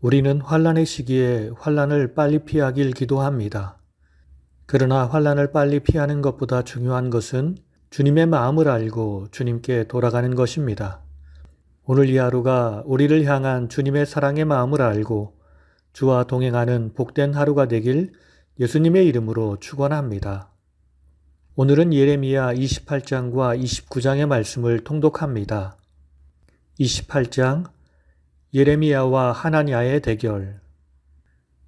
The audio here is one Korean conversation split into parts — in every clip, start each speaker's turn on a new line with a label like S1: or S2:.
S1: 우리는 환난의 시기에 환난을 빨리 피하길 기도합니다. 그러나 환난을 빨리 피하는 것보다 중요한 것은 주님의 마음을 알고 주님께 돌아가는 것입니다. 오늘 이 하루가 우리를 향한 주님의 사랑의 마음을 알고 주와 동행하는 복된 하루가 되길 예수님의 이름으로 축원합니다. 오늘은 예레미야 28장과 29장의 말씀을 통독합니다. 28장 예레미야와 하나냐의 대결.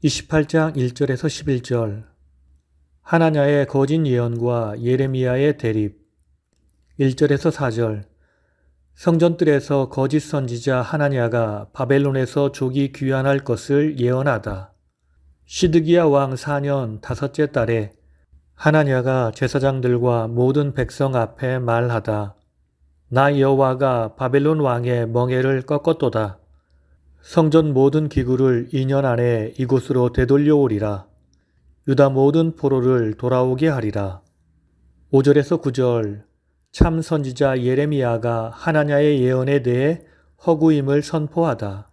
S1: 28장 1절에서 11절 하나냐의 거짓 예언과 예레미야의 대립. 1절에서 4절 성전뜰에서 거짓 선지자 하나냐가 바벨론에서 족이 귀환할 것을 예언하다. 시드기야 왕 4년 5째 달에 하나냐가 제사장들과 모든 백성 앞에 말하다. 나 여호와가 바벨론 왕의 멍에를 꺾었도다. 성전 모든 기구를 2년 안에 이곳으로 되돌려오리라. 유다 모든 포로를 돌아오게 하리라. 5절에서 9절 참 선지자 예레미야가 하나냐의 예언에 대해 허구임을 선포하다.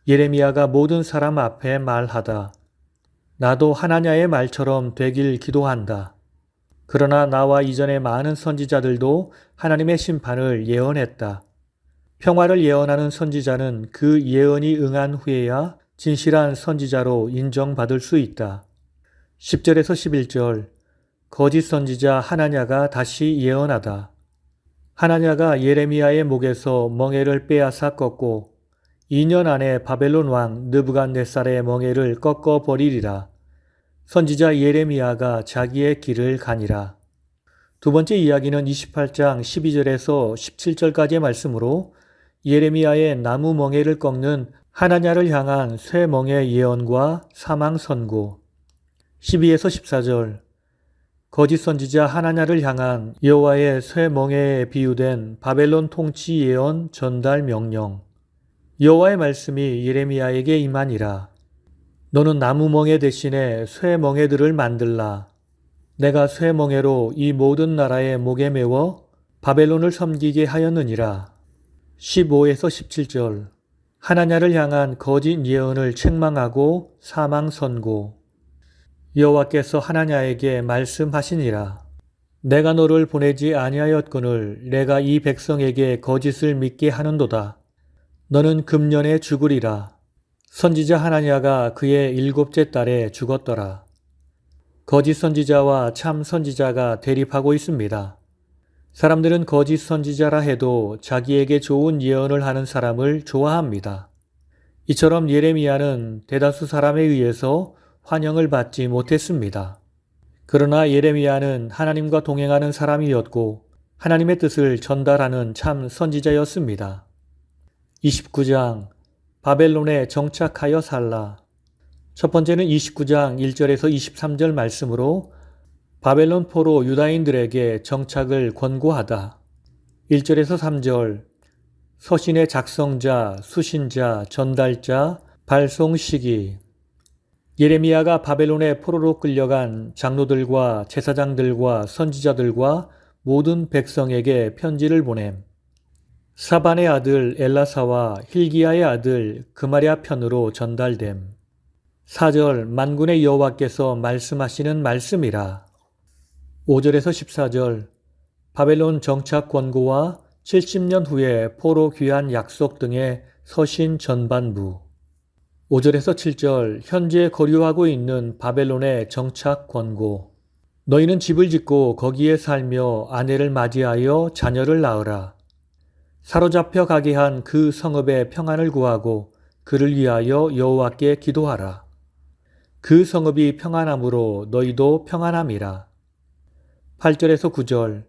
S1: 예레미야가 모든 사람 앞에 말하다. 나도 하나냐의 말처럼 되길 기도한다. 그러나 나와 이전에 많은 선지자들도 하나님의 심판을 예언했다. 평화를 예언하는 선지자는 그 예언이 응한 후에야 진실한 선지자로 인정받을 수 있다. 10절에서 11절 거짓 선지자 하나냐가 다시 예언하다. 하나냐가 예레미야의 목에서 멍에를 빼앗아 꺾고 2년 안에 바벨론 왕 느부갓네살의 멍에를 꺾어 버리리라. 선지자 예레미야가 자기의 길을 가니라. 두 번째 이야기는 28장 12절에서 17절까지의 말씀으로 예레미야의 나무 멍에를 꺾는 하나냐를 향한 쇠 멍에 예언과 사망 선고. 12에서 14절 거짓 선지자 하나냐를 향한 여호와의 쇠 멍에에 비유된 바벨론 통치 예언 전달 명령. 여호와의 말씀이 예레미야에게 임하니라. 너는 나무 멍에 대신에 쇠 멍에들을 만들라. 내가 쇠 멍에로 이 모든 나라의 목에 메워 바벨론을 섬기게 하였느니라. 15에서 17절 하나냐를 향한 거짓 예언을 책망하고 사망 선고. 여호와께서 하나냐에게 말씀하시니라. 내가 너를 보내지 아니하였거늘 내가 이 백성에게 거짓을 믿게 하는도다. 너는 금년에 죽으리라. 선지자 하나냐가 그의 7째 달에 죽었더라. 거짓 선지자와 참 선지자가 대립하고 있습니다. 사람들은 거짓 선지자라 해도 자기에게 좋은 예언을 하는 사람을 좋아합니다. 이처럼 예레미야는 대다수 사람에 의해서 환영을 받지 못했습니다. 그러나 예레미야는 하나님과 동행하는 사람이었고 하나님의 뜻을 전달하는 참 선지자였습니다. 29장 바벨론에 정착하여 살라. 첫 번째는 29장 1절에서 23절 말씀으로 바벨론 포로 유다인들에게 정착을 권고하다. 1절에서 3절 서신의 작성자, 수신자, 전달자, 발송 시기. 예레미야가 바벨론의 포로로 끌려간 장로들과 제사장들과 선지자들과 모든 백성에게 편지를 보냄. 사반의 아들 엘라사와 힐기야의 아들 그마랴 편으로 전달됨. 4절 만군의 여호와께서 말씀하시는 말씀이라. 5절에서 14절 바벨론 정착 권고와 70년 후에 포로 귀환 약속 등의 서신 전반부. 5절에서 7절 현재 거류하고 있는 바벨론의 정착 권고. 너희는 집을 짓고 거기에 살며 아내를 맞이하여 자녀를 낳으라. 사로잡혀 가게 한 그 성읍의 평안을 구하고 그를 위하여 여호와께 기도하라. 그 성읍이 평안함으로 너희도 평안함이라. 8절에서 9절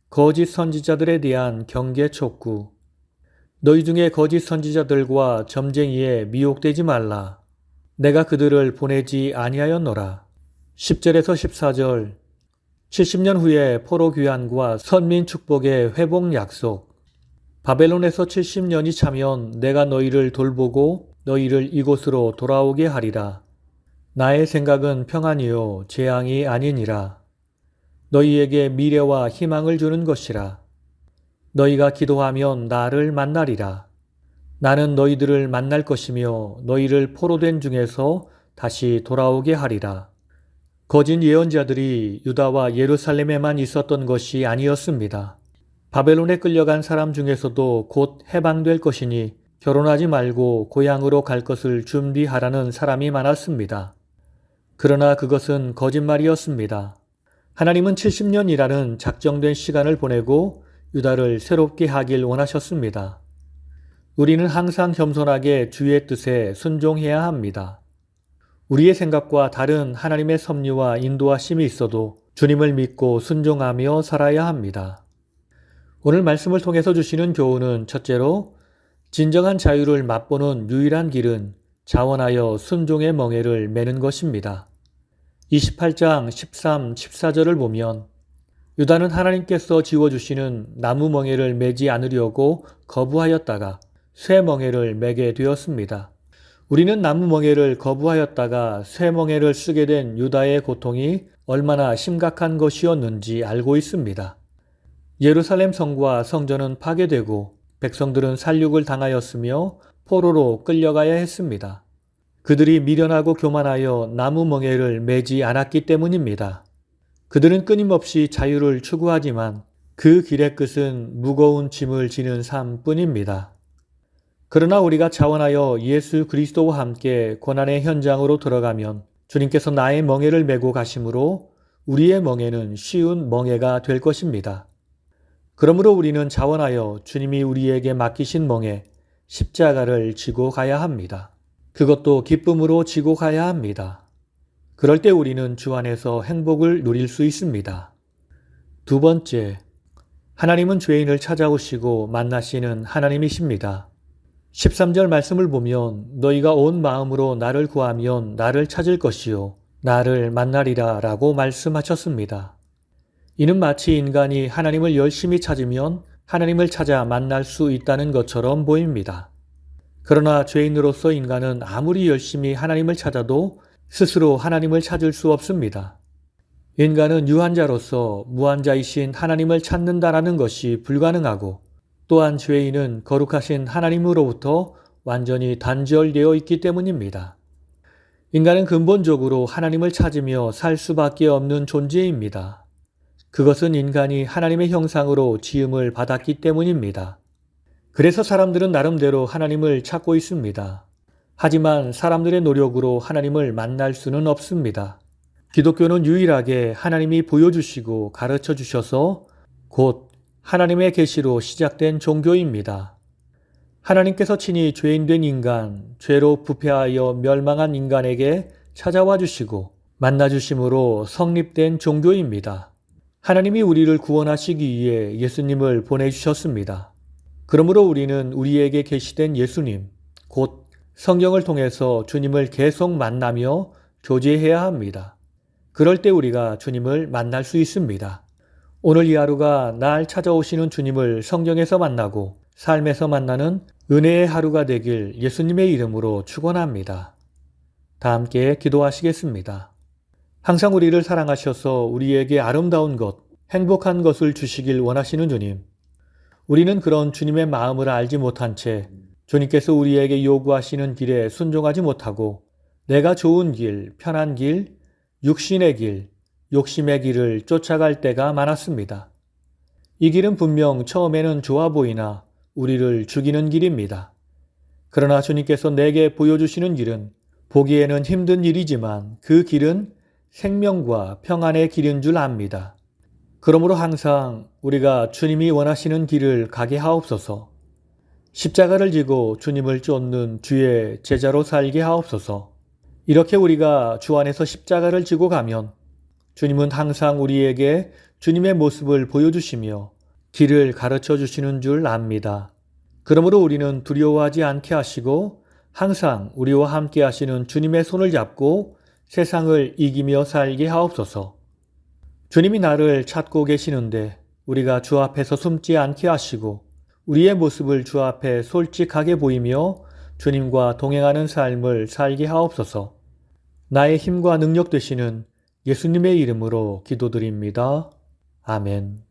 S1: 거짓 선지자들에 대한 경계 촉구. 너희 중에 거짓 선지자들과 점쟁이에 미혹되지 말라. 내가 그들을 보내지 아니하였노라. 10절에서 14절 70년 후에 포로 귀환과 선민 축복의 회복 약속. 바벨론에서 70년이 차면 내가 너희를 돌보고 너희를 이곳으로 돌아오게 하리라. 나의 생각은 평안이요 재앙이 아니니라. 너희에게 미래와 희망을 주는 것이라. 너희가 기도하면 나를 만나리라. 나는 너희들을 만날 것이며 너희를 포로된 중에서 다시 돌아오게 하리라. 거짓 예언자들이 유다와 예루살렘에만 있었던 것이 아니었습니다. 바벨론에 끌려간 사람 중에서도 곧 해방될 것이니 결혼하지 말고 고향으로 갈 것을 준비하라는 사람이 많았습니다. 그러나 그것은 거짓말이었습니다. 하나님은 70년이라는 작정된 시간을 보내고 유다를 새롭게 하길 원하셨습니다. 우리는 항상 겸손하게 주의 뜻에 순종해야 합니다. 우리의 생각과 다른 하나님의 섭리와 인도하심이 있어도 주님을 믿고 순종하며 살아야 합니다. 오늘 말씀을 통해서 주시는 교훈은 첫째로 진정한 자유를 맛보는 유일한 길은 자원하여 순종의 멍에를 매는 것입니다. 28장 13, 14절을 보면 유다는 하나님께서 지워주시는 나무 멍에를 매지 않으려고 거부하였다가 쇠 멍에를 매게 되었습니다. 우리는 나무 멍에를 거부하였다가 쇠 멍에를 쓰게 된 유다의 고통이 얼마나 심각한 것이었는지 알고 있습니다. 예루살렘 성과 성전은 파괴되고 백성들은 살육을 당하였으며 포로로 끌려가야 했습니다. 그들이 미련하고 교만하여 나무 멍에를 매지 않았기 때문입니다. 그들은 끊임없이 자유를 추구하지만 그 길의 끝은 무거운 짐을 지는 삶뿐입니다. 그러나 우리가 자원하여 예수 그리스도와 함께 고난의 현장으로 들어가면 주님께서 나의 멍에를 메고 가심으로 우리의 멍에는 쉬운 멍에가 될 것입니다. 그러므로 우리는 자원하여 주님이 우리에게 맡기신 멍에 십자가를 지고 가야 합니다. 그것도 기쁨으로 지고 가야 합니다. 그럴 때 우리는 주 안에서 행복을 누릴 수 있습니다. 두 번째, 하나님은 죄인을 찾아오시고 만나시는 하나님이십니다. 13절 말씀을 보면 너희가 온 마음으로 나를 구하면 나를 찾을 것이요 나를 만나리라 라고 말씀하셨습니다. 이는 마치 인간이 하나님을 열심히 찾으면 하나님을 찾아 만날 수 있다는 것처럼 보입니다. 그러나 죄인으로서 인간은 아무리 열심히 하나님을 찾아도 스스로 하나님을 찾을 수 없습니다. 인간은 유한자로서 무한자이신 하나님을 찾는다라는 것이 불가능하고 또한 죄인은 거룩하신 하나님으로부터 완전히 단절되어 있기 때문입니다. 인간은 근본적으로 하나님을 찾으며 살 수밖에 없는 존재입니다. 그것은 인간이 하나님의 형상으로 지음을 받았기 때문입니다. 그래서 사람들은 나름대로 하나님을 찾고 있습니다. 하지만 사람들의 노력으로 하나님을 만날 수는 없습니다. 기독교는 유일하게 하나님이 보여주시고 가르쳐 주셔서 곧 하나님의 계시로 시작된 종교입니다. 하나님께서 친히 죄인된 인간, 죄로 부패하여 멸망한 인간에게 찾아와 주시고 만나 주심으로 성립된 종교입니다. 하나님이 우리를 구원하시기 위해 예수님을 보내주셨습니다. 그러므로 우리는 우리에게 계시된 예수님, 곧 성경을 통해서 주님을 계속 만나며 교제해야 합니다. 그럴 때 우리가 주님을 만날 수 있습니다. 오늘 이 하루가 날 찾아오시는 주님을 성경에서 만나고 삶에서 만나는 은혜의 하루가 되길 예수님의 이름으로 축원합니다. 다 함께 기도하시겠습니다. 항상 우리를 사랑하셔서 우리에게 아름다운 것, 행복한 것을 주시길 원하시는 주님. 우리는 그런 주님의 마음을 알지 못한 채 주님께서 우리에게 요구하시는 길에 순종하지 못하고 내가 좋은 길, 편한 길, 육신의 길, 욕심의 길을 쫓아갈 때가 많았습니다. 이 길은 분명 처음에는 좋아 보이나 우리를 죽이는 길입니다. 그러나 주님께서 내게 보여주시는 길은 보기에는 힘든 일이지만 그 길은 생명과 평안의 길인 줄 압니다. 그러므로 항상 우리가 주님이 원하시는 길을 가게 하옵소서. 십자가를 지고 주님을 쫓는 주의 제자로 살게 하옵소서. 이렇게 우리가 주 안에서 십자가를 지고 가면 주님은 항상 우리에게 주님의 모습을 보여주시며 길을 가르쳐 주시는 줄 압니다. 그러므로 우리는 두려워하지 않게 하시고 항상 우리와 함께 하시는 주님의 손을 잡고 세상을 이기며 살게 하옵소서. 주님이 나를 찾고 계시는데 우리가 주 앞에서 숨지 않게 하시고 우리의 모습을 주 앞에 솔직하게 보이며 주님과 동행하는 삶을 살게 하옵소서. 나의 힘과 능력 되시는 예수님의 이름으로 기도드립니다. 아멘.